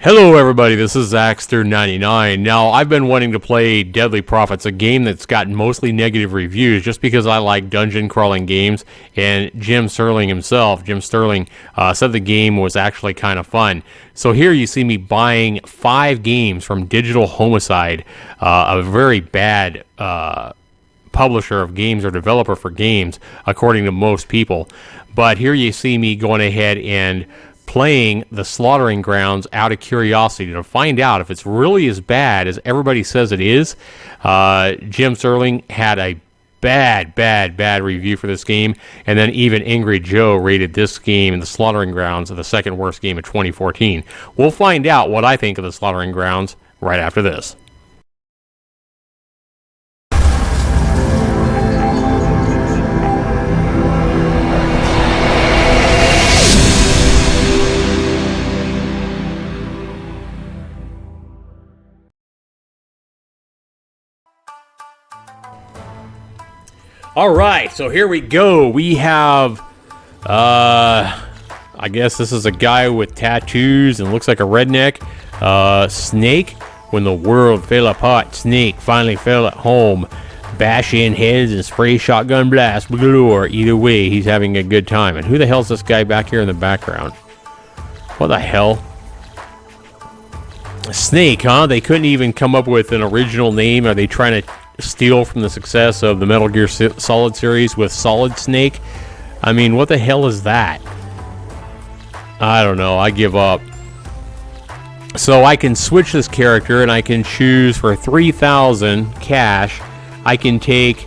Hello everybody, this is Zaxter99. Now, I've been wanting to play Deadly Profits, a game that's gotten mostly negative reviews just because I like dungeon crawling games, and Jim Sterling himself, said the game was actually kind of fun. So here you see me buying 5 games from Digital Homicide, a very bad publisher of games or developer for games, according to most people. But here you see me going ahead and playing the Slaughtering Grounds out of curiosity to find out if it's really as bad as everybody says it is. Jim Sterling had a bad review for this game, and then even Angry Joe rated this game, the Slaughtering Grounds, the second worst game of 2014. We'll find out what I think of the Slaughtering Grounds right after this. All right, so here we go. We have, I guess this is a guy with tattoos and looks like a redneck. Snake, when the world fell apart, Snake finally fell at home. Bash in heads and spray shotgun blast galore. Either way, he's having a good time. And who the hell's this guy back here in the background? What the hell? Snake, huh? They couldn't even come up with an original name. Are they trying to steal from the success of the Metal Gear Solid series with Solid Snake? I mean, what the hell is that? I don't know. I give up. So I can switch this character and I can choose for 3,000 cash. I can take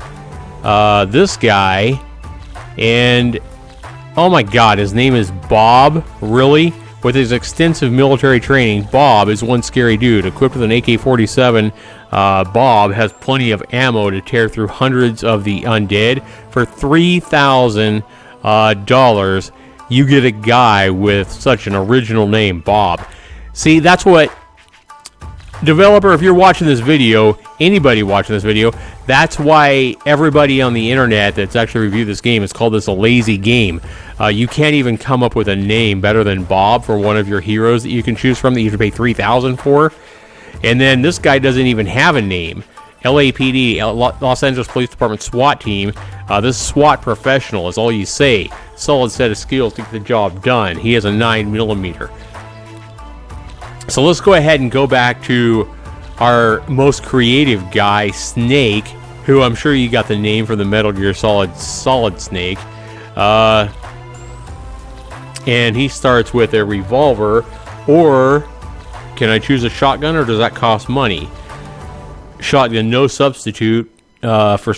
this guy and oh my god, his name is Bob. Really? With his extensive military training, Bob is one scary dude. Equipped with an AK-47, Bob has plenty of ammo to tear through hundreds of the undead. For $3,000, you get a guy with such an original name, Bob. See, that's what... Developer, if you're watching this video, anybody watching this video, that's why everybody on the internet that's actually reviewed this game has called this a lazy game. You can't even come up with a name better than Bob for one of your heroes that you can choose from that you have to pay $3,000 for. And then this guy doesn't even have a name. LAPD, Los Angeles Police Department SWAT team. This SWAT professional is all you say. Solid set of skills to get the job done. He has a 9mm. So let's go ahead and go back to our most creative guy, Snake, who I'm sure you got the name for the Metal Gear Solid Snake. And he starts with a revolver, or can I choose a shotgun, or does that cost money? Shotgun, no substitute for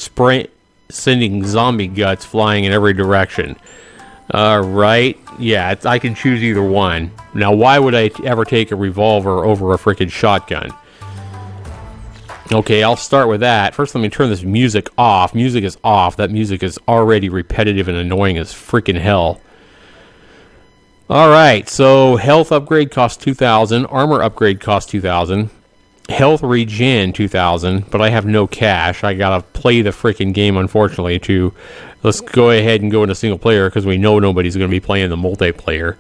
sending zombie guts flying in every direction. Right, yeah, I can choose either one. Now, why would I ever take a revolver over a freaking shotgun? Okay, I'll start with that. First, let me turn this music off. Music is off. That music is already repetitive and annoying as freaking hell. Alright, so health upgrade costs 2,000. Armor upgrade costs 2,000. Health regen 2,000, but I have no cash. I gotta play the freaking game, unfortunately, to... Let's go ahead and go into single player, because we know nobody's going to be playing the multiplayer.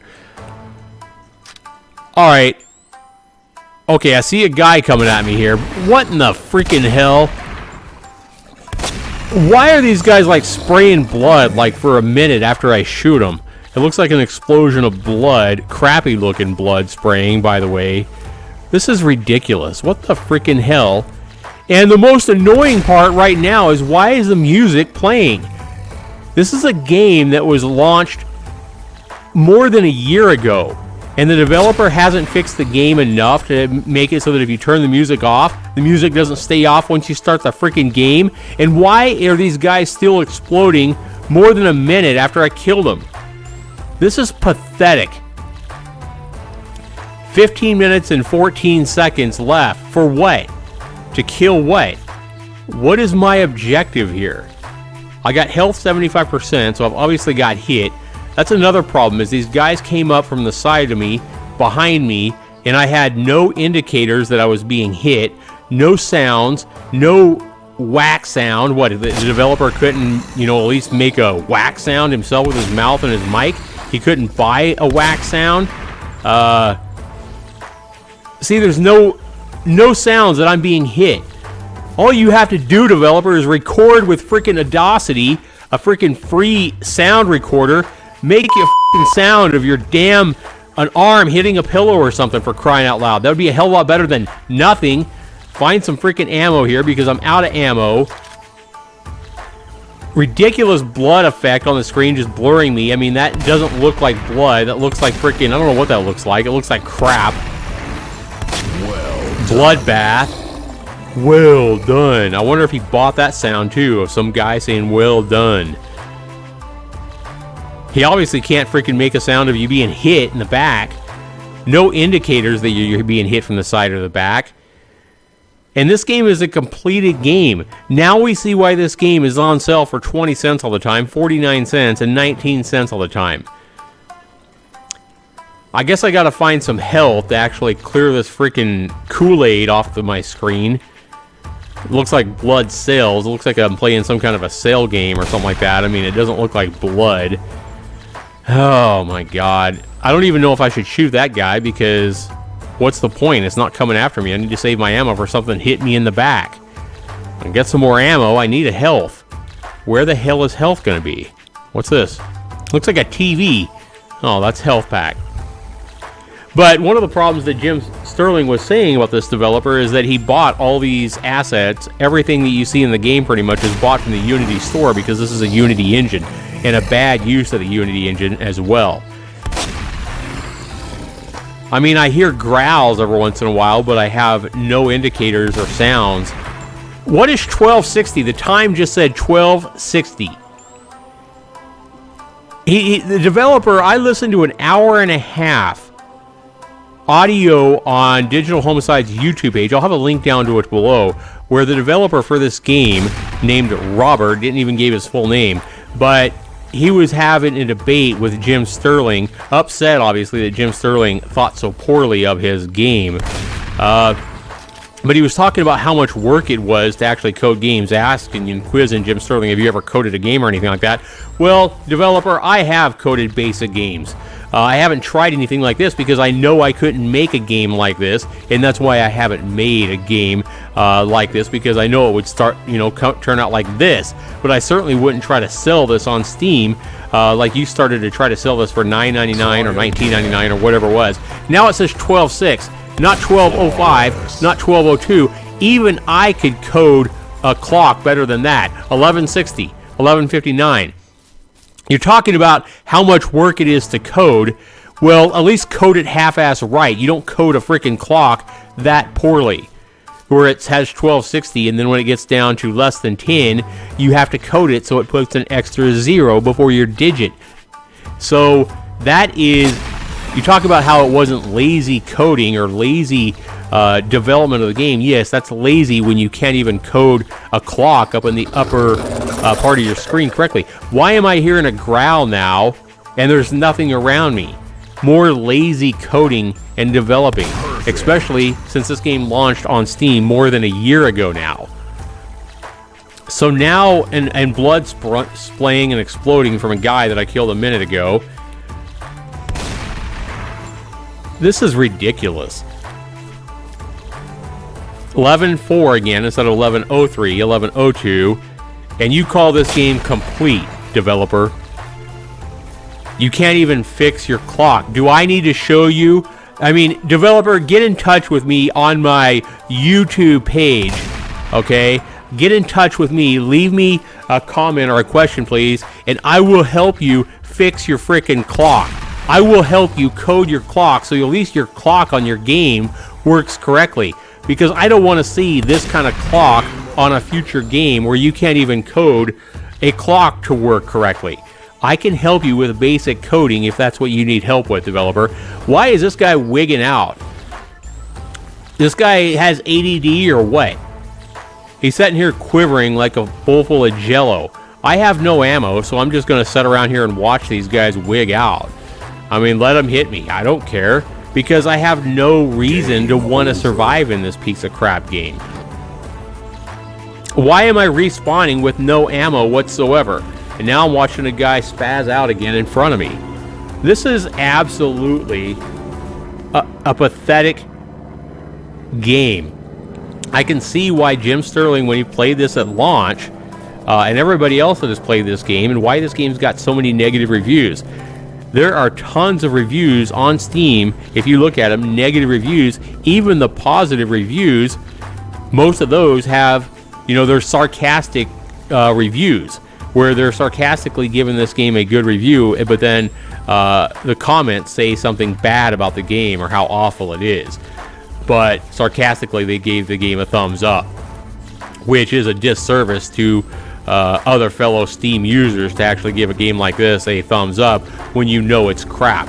Alright. Okay, I see a guy coming at me here. What in the freaking hell? Why are these guys, like, spraying blood, like, for a minute after I shoot them? It looks like an explosion of blood. Crappy-looking blood spraying, by the way. This is ridiculous. What the freaking hell? And the most annoying part right now is, why is the music playing? This is a game that was launched more than a year ago, and the developer hasn't fixed the game enough to make it so that if you turn the music off, the music doesn't stay off once you start the freaking game. And why are these guys still exploding more than a minute after I killed them? This is pathetic. 15 minutes and 14 seconds left. For what? To kill what? What is my objective here? I got health 75%, so I've obviously got hit. That's another problem, is these guys came up from the side of me, behind me, and I had no indicators that I was being hit, no sounds, no whack sound. What, the developer couldn't, at least make a whack sound himself with his mouth and his mic? He couldn't buy a whack sound? See, there's no sounds that I'm being hit. All you have to do, developer, is record with freaking Audacity, a freaking free sound recorder. Make a freaking sound of your damn an arm hitting a pillow or something, for crying out loud. That would be a hell of a lot better than nothing. Find some freaking ammo here because I'm out of ammo. Ridiculous blood effect on the screen, just blurring me. I mean, that doesn't look like blood. That looks like freaking, I don't know what that looks like. It looks like crap. Bloodbath. Well done. I wonder if he bought that sound too, of some guy saying well done. He obviously can't freaking make a sound of you being hit in the back. No indicators that you're being hit from the side or the back. And this game is a completed game. Now we see why this game is on sale for 20 cents all the time, 49 cents, and 19 cents all the time. I guess I gotta find some health to actually clear this freaking Kool-Aid off of my screen. It looks like blood cells. It looks like I'm playing some kind of a cell game or something like that. I mean, it doesn't look like blood. Oh my god. I don't even know if I should shoot that guy because what's the point? It's not coming after me. I need to save my ammo for something hit me in the back. And get some more ammo. I need a health. Where the hell is health gonna be? What's this? Looks like a TV. Oh, that's health pack. But one of the problems that Jim Sterling was saying about this developer is that he bought all these assets. Everything that you see in the game pretty much is bought from the Unity store because this is a Unity engine and a bad use of the Unity engine as well. I mean, I hear growls every once in a while, but I have no indicators or sounds. What is 1260? The time just said 1260. The developer, I listened to an hour and a half audio on Digital Homicide's YouTube page. I'll have a link down to it below, where the developer for this game, named Robert, didn't even give his full name, but he was having a debate with Jim Sterling, upset obviously that Jim Sterling thought so poorly of his game. But he was talking about how much work it was to actually code games, asking and quizzing Jim Sterling, have you ever coded a game or anything like that? Well, developer, I have coded basic games. I haven't tried anything like this because I know I couldn't make a game like this, and that's why I haven't made a game like this, because I know it would turn out like this. But I certainly wouldn't try to sell this on Steam like you started to try to sell this for $9.99 or $19.99 or whatever it was. Now it says 12.6, not 12.05, not 12.02. Even I could code a clock better than that. 11.60, 11.59. You're talking about how much work it is to code. Well, at least code it half-ass right. You don't code a freaking clock that poorly, where it has 1260, and then when it gets down to less than 10, you have to code it so it puts an extra 0 before your digit. So that is, you talk about how it wasn't lazy coding or lazy development of the game. Yes, that's lazy when you can't even code a clock up in the upper part of your screen correctly. Why am I hearing a growl now and there's nothing around me? More lazy coding and developing, especially since this game launched on Steam more than a year ago now. So now, and blood splaying and exploding from a guy that I killed a minute ago. This is ridiculous. 11.4 again instead of 11.03, 11.02, and you call this game complete, developer. You can't even fix your clock. Do I need to show you? I mean, developer, get in touch with me on my YouTube page, okay? Get in touch with me. Leave me a comment or a question, please, and I will help you fix your freaking clock. I will help you code your clock so at least your clock on your game works correctly. Because I don't want to see this kind of clock on a future game where you can't even code a clock to work correctly. I can help you with basic coding if that's what you need help with, developer. Why is this guy wigging out? This guy has ADD or what? He's sitting here quivering like a bowl full of jello. I have no ammo, so I'm just going to sit around here and watch these guys wig out. I mean, let them hit me. I don't care. Because I have no reason to want to survive in this piece of crap game. Why am I respawning with no ammo whatsoever? And now I'm watching a guy spaz out again in front of me. This is absolutely a pathetic game. I can see why Jim Sterling, when he played this at launch, and everybody else that has played this game, and why this game's got so many negative reviews. There are tons of reviews on Steam. If you look at them, negative reviews, even the positive reviews, most of those have, they're sarcastic reviews, where they're sarcastically giving this game a good review, but then the comments say something bad about the game or how awful it is. But sarcastically, they gave the game a thumbs up, which is a disservice to other fellow Steam users to actually give a game like this a thumbs up when you know it's crap.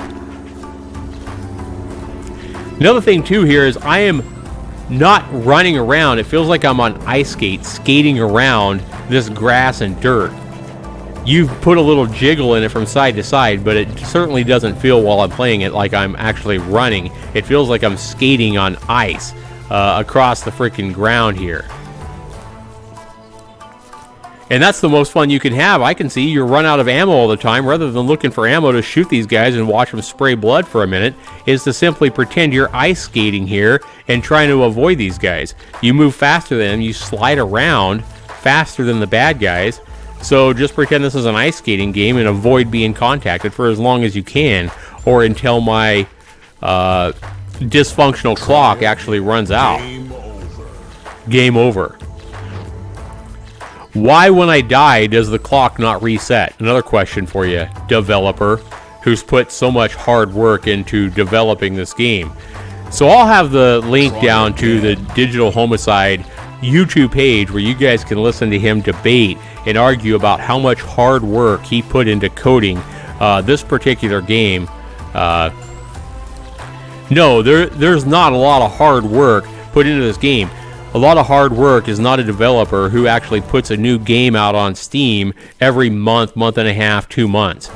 Another thing too here is I am not running around. It feels like I'm on ice skates skating around this grass and dirt. You've put a little jiggle in it from side to side, but it certainly doesn't feel while I'm playing it like I'm actually running. It feels like I'm skating on ice across the freaking ground here. And that's the most fun you can have. I can see you run out of ammo all the time. Rather than looking for ammo to shoot these guys and watch them spray blood for a minute, is to simply pretend you're ice skating here and trying to avoid these guys. You move faster than them. You slide around faster than the bad guys. So just pretend this is an ice skating game and avoid being contacted for as long as you can, or until my dysfunctional clock actually runs out. Game over. Why, when I die, does the clock not reset? Another question for you, developer, who's put so much hard work into developing this game. So I'll have the link down to the Digital Homicide YouTube page where you guys can listen to him debate and argue about how much hard work he put into coding this particular game. No, there's not a lot of hard work put into this game. A lot of hard work is not a developer who actually puts a new game out on Steam every month, month and a half, 2 months.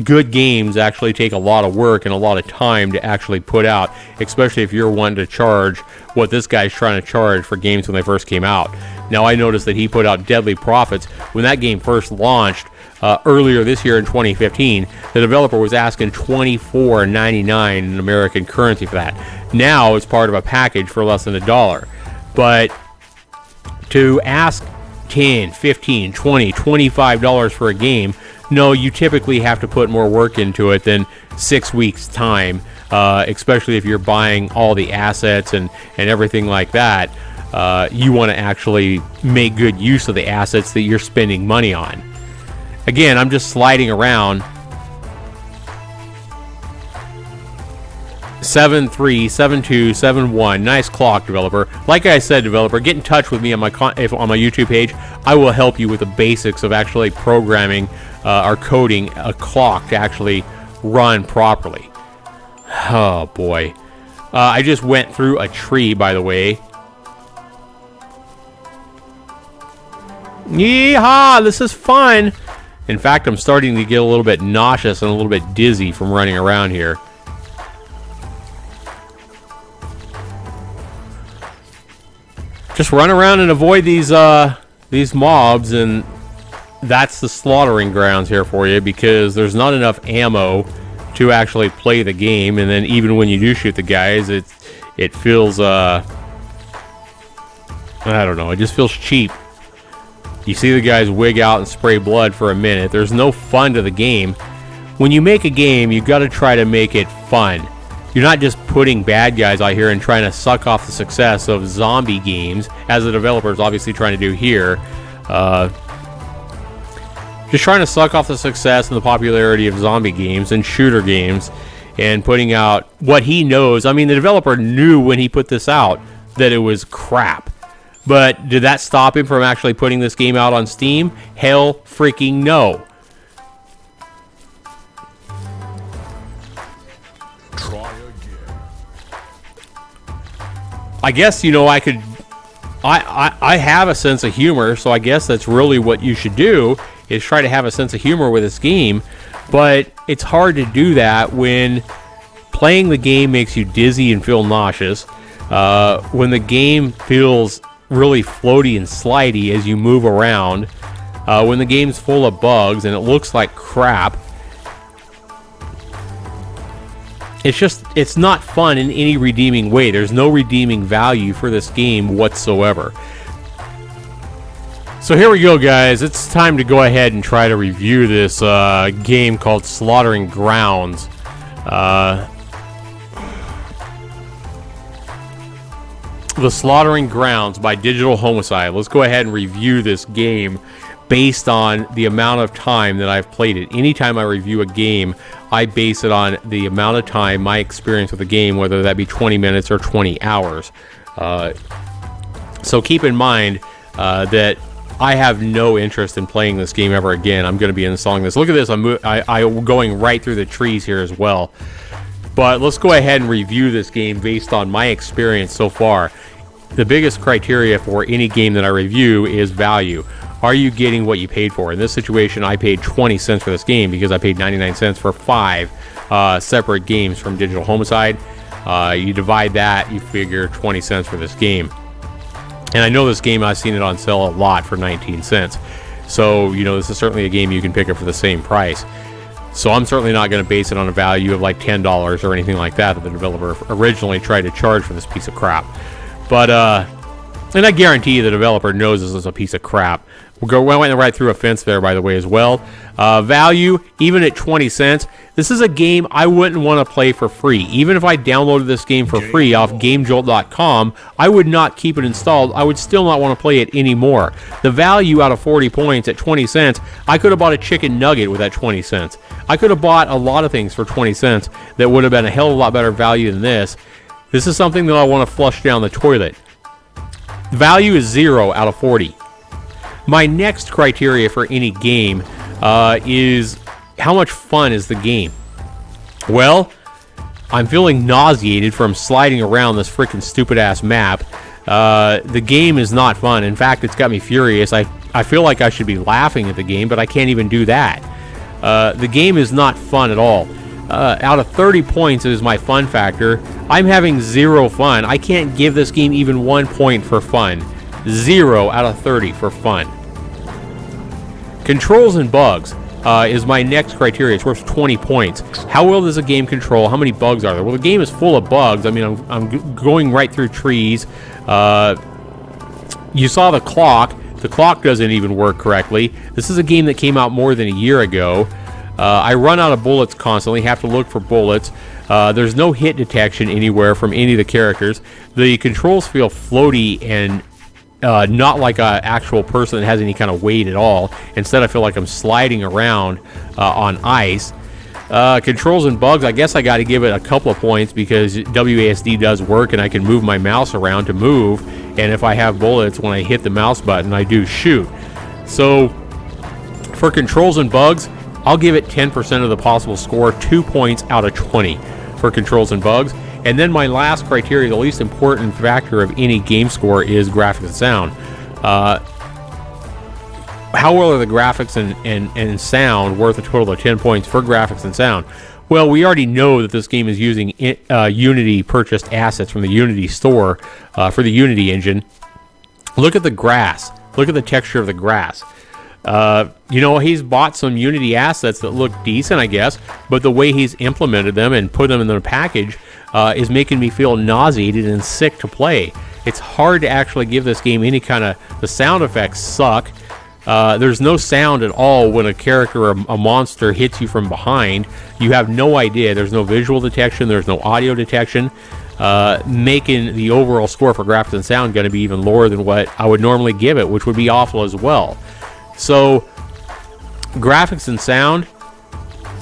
Good games actually take a lot of work and a lot of time to actually put out, especially if you're wanting to charge what this guy's trying to charge for games when they first came out. Now, I noticed that he put out Deadly Profits. When that game first launched earlier this year in 2015, the developer was asking $24.99 in American currency for that. Now it's part of a package for less than $1. But to ask $10, $15, $20, $25 for a game, no, you typically have to put more work into it than 6 weeks' time, especially if you're buying all the assets and everything like that. You want to actually make good use of the assets that you're spending money on. Again, I'm just sliding around. 737271. Nice clock, developer. Like I said, developer, get in touch with me on my YouTube page. I will help you with the basics of actually programming or coding a clock to actually run properly. Oh boy. I just went through a tree, by the way. Yeehaw! This is fun. In fact, I'm starting to get a little bit nauseous and a little bit dizzy from running around here. Just run around and avoid these mobs, and that's the slaughtering grounds here for you, because there's not enough ammo to actually play the game. And then even when you do shoot the guys, it feels I don't know, it just feels cheap. You see the guys wig out and spray blood for a minute. There's no fun to the game. When you make a game, you've got to try to make it fun. You're not just putting bad guys out here and trying to suck off the success of zombie games, as the developer is obviously trying to do here. Just trying to suck off the success and the popularity of zombie games and shooter games, and putting out what he knows. I mean, the developer knew when he put this out that it was crap. But did that stop him from actually putting this game out on Steam? Hell freaking no. I guess, I have a sense of humor, so I guess that's really what you should do, is try to have a sense of humor with this game. But it's hard to do that when playing the game makes you dizzy and feel nauseous, when the game feels really floaty and slidey as you move around, when the game's full of bugs and it looks like crap. it's not fun in any redeeming way. There's no redeeming value for this game whatsoever. So here we go, guys. It's time to go ahead and try to review this game called Slaughtering Grounds. The Slaughtering Grounds by Digital Homicide. Let's go ahead and review this game based on the amount of time that I've played it. Anytime I review a game, I base it on the amount of time, my experience with the game, whether that be 20 minutes or 20 hours. So keep in mind that I have no interest in playing this game ever again. I'm going to be installing this. Look at this. I'm going right through the trees here as well. But let's go ahead and review this game based on my experience so far. The biggest criteria for any game that I review is value. Are you getting what you paid for? In this situation, I paid 20 cents for this game because I paid 99 cents for 5 separate games from Digital Homicide. You divide that, you figure 20 cents for this game. And I know this game, I've seen it on sale a lot for 19 cents. So, this is certainly a game you can pick up for the same price. So I'm certainly not going to base it on a value of like $10 or anything like that the developer originally tried to charge for this piece of crap. But, and I guarantee you the developer knows this is a piece of crap. We went right through a fence there, by the way, as well. Value, even at 20 cents, this is a game I wouldn't want to play for free. Even if I downloaded this game for free off GameJolt.com, I would not keep it installed. I would still not want to play it anymore. The value out of 40 points at 20 cents, I could have bought a chicken nugget with that 20 cents. I could have bought a lot of things for 20 cents that would have been a hell of a lot better value than this. This is something that I want to flush down the toilet. The value is 0 out of 40. My next criteria for any game is how much fun is the game? Well, I'm feeling nauseated from sliding around this freaking stupid-ass map. The game is not fun. In fact, it's got me furious. I feel like I should be laughing at the game, but I can't even do that. The game is not fun at all. Out of 30 points is my fun factor. I'm having 0 fun. I can't give this game even 1 point for fun. 0 out of 30 for fun. Controls and bugs is my next criteria. It's worth 20 points. How well does a game control? How many bugs are there? Well, the game is full of bugs. I mean, I'm going right through trees. You saw the clock. The clock doesn't even work correctly. This is a game that came out more than a year ago. I run out of bullets constantly, have to look for bullets. There's no hit detection anywhere from any of the characters. The controls feel floaty and not like an actual person that has any kind of weight at all. Instead, I feel like I'm sliding around on ice. Controls and bugs, I guess I got to give it a couple of points because WASD does work and I can move my mouse around to move. And if I have bullets, when I hit the mouse button, I do shoot. So for controls and bugs, I'll give it 10% of the possible score, 2 points out of 20 for controls and bugs. And then my last criteria, the least important factor of any game score, is graphics and sound. How well are the graphics and sound worth a total of 10 points for graphics and sound? Well, we already know that this game is using Unity purchased assets from the Unity store for the Unity engine. Look at the grass. Look at the texture of the grass. He's bought some Unity assets that look decent, I guess, but the way he's implemented them and put them in the package is making me feel nauseated and sick to play. It's hard to actually give this game any kind of... The sound effects suck. There's no sound at all when a character or a monster hits you from behind. You have no idea. There's no visual detection. There's no audio detection. Making the overall score for graphics and sound going to be even lower than what I would normally give it, which would be awful as well. So, graphics and sound,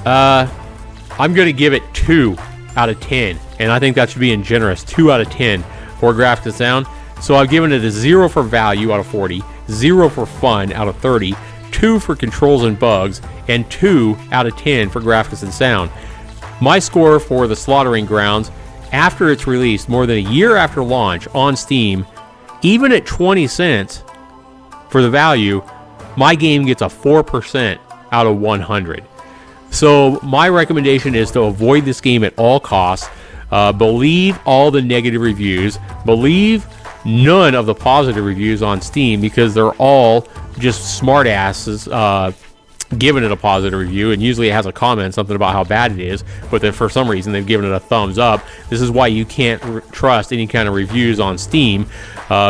I'm going to give it 2 out of 10. And I think that should be generous. 2 out of 10 for graphics and sound. So I've given it a 0 for value out of 40, 0 for fun out of 30, 2 for controls and bugs, and 2 out of 10 for graphics and sound. My score for the Slaughtering Grounds, after it's released more than a year after launch on Steam, even at 20 cents for the value, my game gets a 4% out of 100. So my recommendation is to avoid this game at all costs. Believe all the negative reviews. Believe none of the positive reviews on Steam because they're all just smartasses given it a positive review, and usually it has a comment, something about how bad it is, but then for some reason they've given it a thumbs up. This is why you can't trust any kind of reviews on Steam,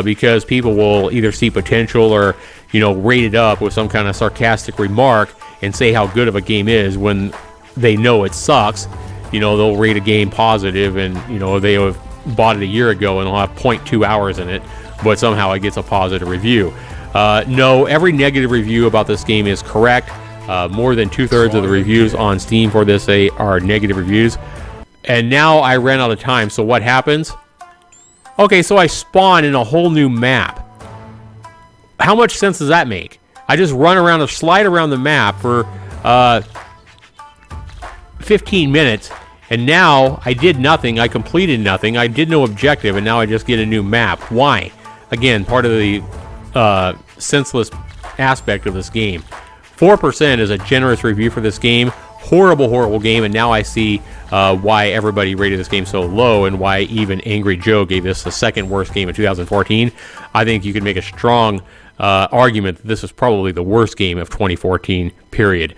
because people will either see potential or, rate it up with some kind of sarcastic remark and say how good of a game is when they know it sucks. They'll rate a game positive, and they have bought it a year ago and they'll have 0.2 hours in it, but somehow it gets a positive review. No, every negative review about this game is correct. More than 2/3 of the reviews on Steam for this are negative reviews. And now I ran out of time, so what happens? Okay, so I spawn in a whole new map. How much sense does that make? I just run around and slide around the map for 15 minutes, and now I did nothing. I completed nothing. I did no objective, and now I just get a new map. Why? Again, part of the senseless aspect of this game. 4% is a generous review for this game. Horrible, horrible game, and now I see why everybody rated this game so low and why even Angry Joe gave this the second worst game of 2014. I think you could make a strong argument that this is probably the worst game of 2014, period.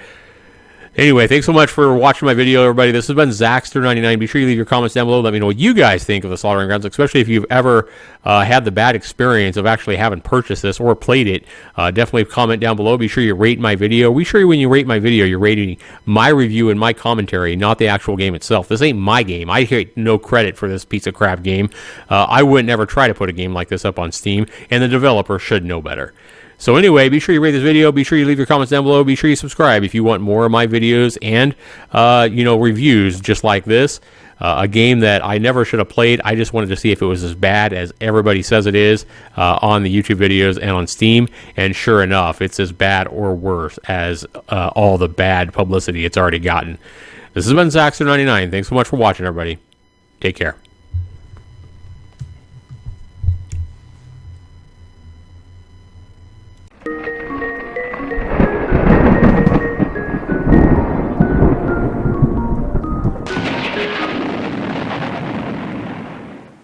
Anyway, thanks so much for watching my video, everybody. This has been Zaxter99. Be sure you leave your comments down below. Let me know what you guys think of the Slaughtering Grounds, especially if you've ever had the bad experience of actually having purchased this or played it. Definitely comment down below. Be sure you rate my video. Be sure when you rate my video, you're rating my review and my commentary, not the actual game itself. This ain't my game. I get no credit for this piece of crap game. I would never try to put a game like this up on Steam, and the developer should know better. So anyway, be sure you rate this video. Be sure you leave your comments down below. Be sure you subscribe if you want more of my videos and, reviews just like this. A game that I never should have played. I just wanted to see if it was as bad as everybody says it is on the YouTube videos and on Steam. And sure enough, it's as bad or worse as all the bad publicity it's already gotten. This has been Zaxter99. Thanks so much for watching, everybody. Take care.